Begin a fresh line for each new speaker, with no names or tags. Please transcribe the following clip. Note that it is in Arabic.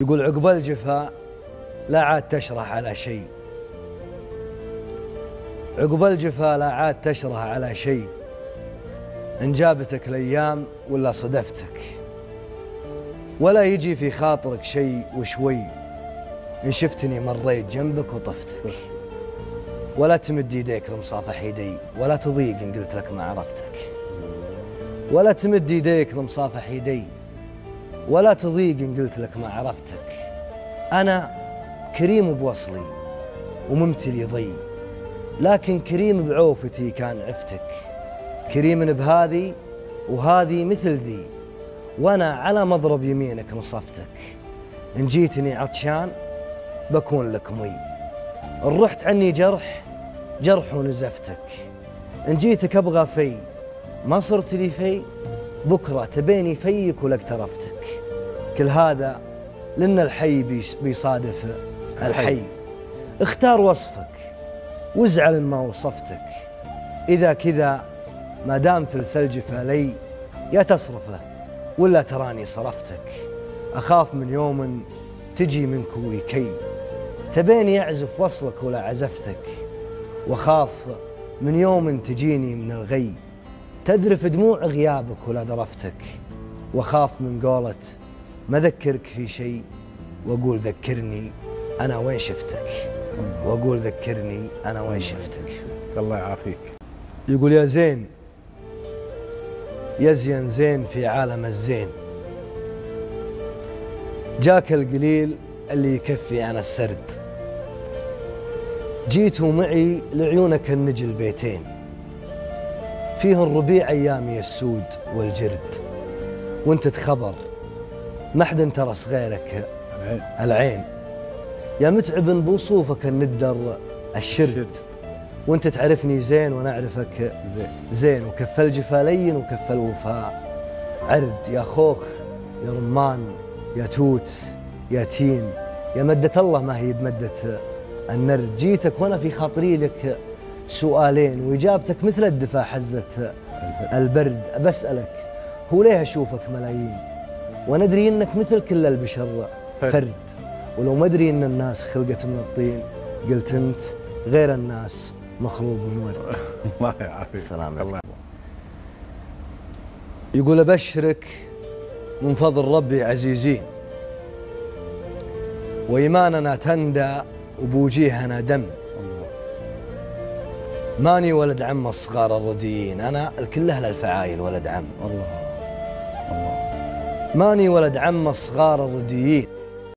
يقول عقب الجفا لا عاد تشرح على شيء، عقب الجفا لا عاد تشرح على شيء، إن جابتك الأيام ولا صدفتك، ولا يجي في خاطرك شيء وشوي، إن شفتني مريت جنبك وطفتك، ولا تمد يديك لمصافح يدي، ولا تضيق إن قلت لك ما عرفتك، ولا تمد يديك لمصافح يدي، ولا تضيق إن قلت لك ما عرفتك. أنا كريم بوصلي وممتلي ضي، لكن كريم بعوفتي كان عفتك، كريم بهذي وهذي مثل ذي، وأنا على مضرب يمينك نصفتك، إن جيتني عطشان بكون لك مي، إن رحت عني جرح جرح ونزفتك، إن جيتك أبغى في ما صرت لي في، بكرة تبيني فيك ولك ترفتك. كل هذا لأن الحي بيصادف الحي. اختار وصفك وازعل ما وصفتك، إذا كذا ما دام في السلجفة لي، يا تصرفه ولا تراني صرفتك. أخاف من يوم تجي منك ويكي، تبيني أعزف وصلك ولا عزفتك، وأخاف من يوم تجيني من الغي، تذرف دموع غيابك ولا ذرفتك. وأخاف من قولة ما ذكرك في شيء، وأقول ذكرني أنا وين شفتك، وأقول ذكرني أنا وين شفتك.
الله يعافيك.
يقول يا زين يزين زين في عالم الزين، جاك القليل اللي يكفي عن السرد، جيتوا معي لعيونك النجل بيتين، فيهن ربيع أيامي السود والجرد، وانت تخبر ما حد انترس غيرك العين، يا متعب بوصوفك الندر الشرد، وانت تعرفني زين وانا اعرفك زين، وكف الجفا لين وكف الوفاء عرد، يا خوخ يا رمان يا توت يا تين، يا مدة الله ما هي بمدة النرد. جيتك وانا في خاطري لك سؤالين، واجابتك مثل الدفا حزة البرد. بسألك هو ليه اشوفك ملايين، وندري انك مثل كل البشر فرد، ولو ما ادري ان الناس خلقت من الطين، قلت انت غير الناس مخلوق من ورد.
الله يعافيك.
السلام عليكم. يقول ابشرك من فضل ربي عزيزين، وايماننا تندى وبوجيهنا دم، ماني ولد عم الصغار الرديين، انا الكل اهل الفعايل ولد عم. الله الله. ماني ولد عم الصغار الرديين،